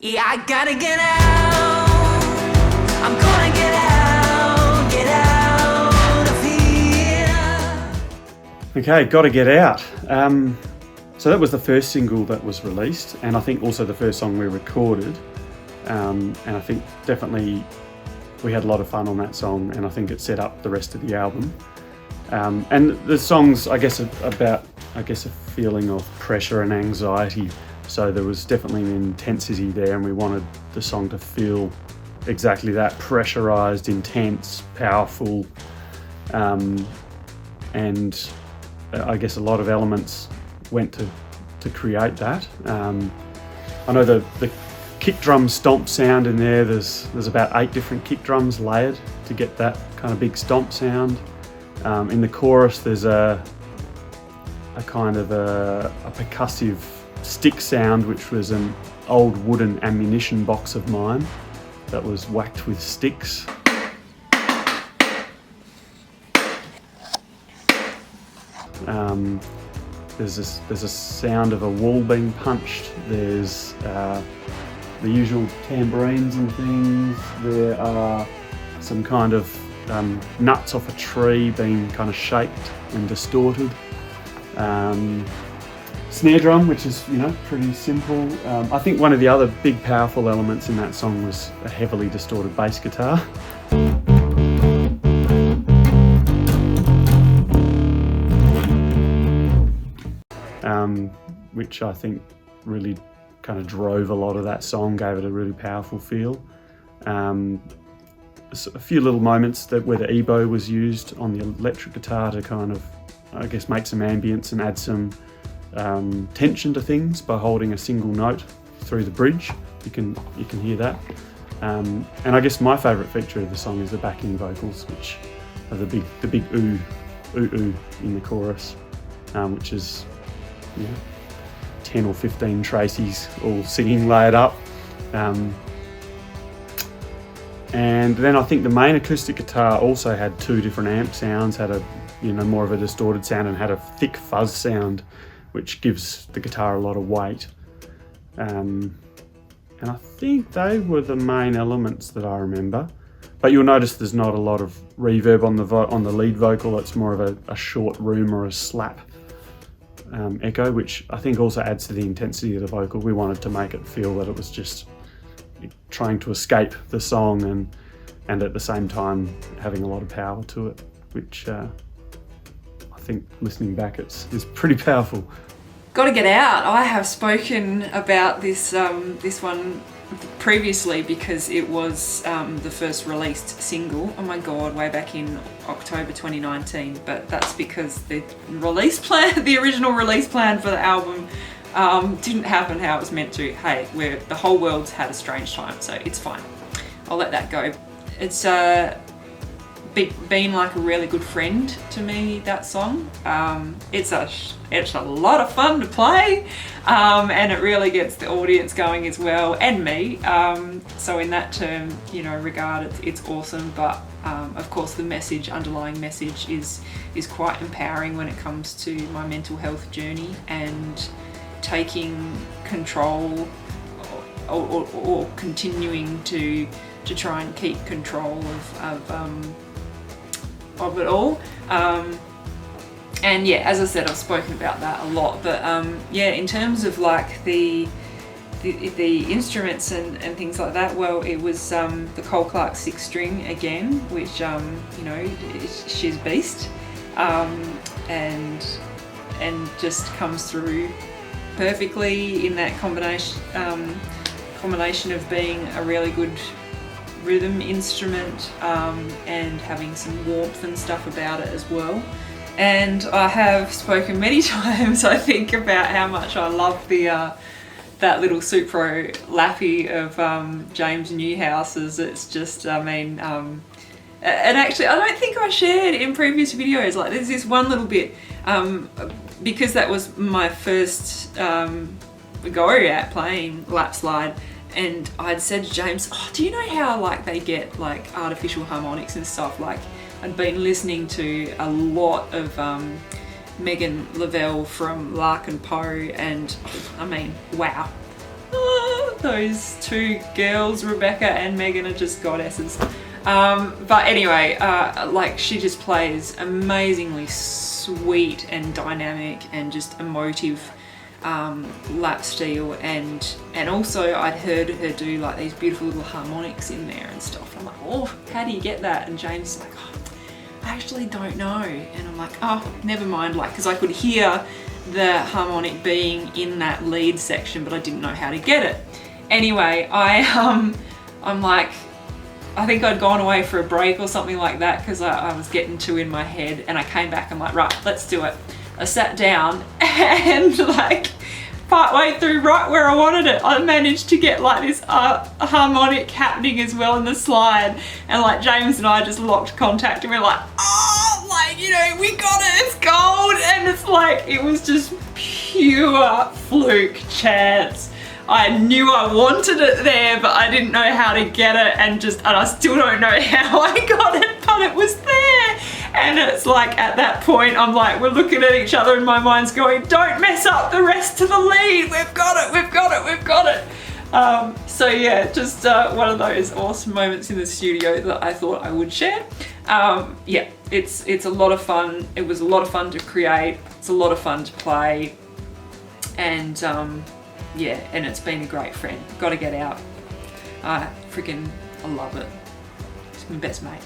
Yeah, I gotta get out. I'm gonna get out of here. Okay, Gotta Get Out. So that was the first single that was released, and I think also the first song we recorded. And I think definitely we had a lot of fun on that song, and I think it set up the rest of the album. And the song's, I guess, about a feeling of pressure and anxiety. So there was definitely an intensity there, and we wanted the song to feel exactly that: pressurized, intense, powerful, and I guess a lot of elements went to create that. I know the kick drum stomp sound in there. There's about 8 different kick drums layered to get that kind of big stomp sound. In the chorus, there's a kind of a percussive stick sound, which was an old wooden ammunition box of mine that was whacked with sticks. There's a sound of a wall being punched. There's the usual tambourines and things. There are some kind of nuts off a tree being kind of shaped and distorted. Snare drum, which is, pretty simple. I think one of the other big powerful elements in that song was a heavily distorted bass guitar. Which I think really kind of drove a lot of that song, gave it a really powerful feel. A few little moments where the EBow was used on the electric guitar to kind of, I guess, make some ambience and add some tension to things by holding a single note through the bridge. You can hear that. And I guess my favourite feature of the song is the backing vocals, which are the big ooh in the chorus, which is 10 or 15 Traceys all singing layered up. And then I think the main acoustic guitar also had 2 different amp sounds, had a more of a distorted sound and had a thick fuzz sound, which gives the guitar a lot of weight. And I think they were the main elements that I remember. But you'll notice there's not a lot of reverb on the lead vocal. It's more of a short room or a slap echo, which I think also adds to the intensity of the vocal. We wanted to make it feel that it was just trying to escape the song and at the same time having a lot of power to it, which I think listening back is pretty powerful. Gotta Get Out. I have spoken about this one previously because it was the first released single, oh my god, way back in October 2019, but that's because the original release plan for the album didn't happen how it was meant to. Hey, the whole world's had a strange time, so it's fine. I'll let that go. It's been like a really good friend to me, that song. It's a lot of fun to play, and it really gets the audience going as well, and me. So in that term, regard, it's awesome. But of course, the underlying message is quite empowering when it comes to my mental health journey and taking control or continuing to try and keep control of it all. And yeah, as I said, I've spoken about that a lot, but in terms of like the instruments and things like that, well, it was the Cole Clark 6-string again, which she's beast, and just comes through perfectly in that combination of being a really good rhythm instrument and having some warmth and stuff about it as well. And I have spoken many times, I think, about how much I love that little Supro Lappy of James Newhouse's. It's just, and actually I don't think I shared in previous videos, like there's this one little bit, because that was my first go at playing lap slide. And I'd said to James, do you know how like they get like artificial harmonics and stuff? Like I'd been listening to a lot of Megan Lavelle from Lark and Poe, and I mean, wow. those two girls, Rebecca and Megan, are just goddesses. But anyway, like she just plays amazingly sweet and dynamic and just emotive lap steel, and also I'd heard her do like these beautiful little harmonics in there and stuff. I'm like, oh, how do you get that? And James is like, oh, I actually don't know. And I'm like, oh, never mind, like, because I could hear the harmonic being in that lead section, but I didn't know how to get it. Anyway, I'm like, I think I'd gone away for a break or something like that because I was getting too in my head, and I came back. I'm like, right, let's do it. I sat down and like part way through, right where I wanted it, I managed to get like this harmonic happening as well in the slide, and like James and I just locked contact and we're like, oh, like, you know, we got it, it's gold. And it's like, it was just pure fluke chance. I knew I wanted it there, but I didn't know how to get it, and I still don't know how I got it, but it was there. And it's like, at that point, I'm like, we're looking at each other and my mind's going, don't mess up the rest of the lead. We've got it, we've got it, we've got it. So yeah, just one of those awesome moments in the studio that I thought I would share. Yeah, it's a lot of fun. It was a lot of fun to create. It's a lot of fun to play. And yeah, and it's been a great friend. Got to get out. I love it. It's my best mate.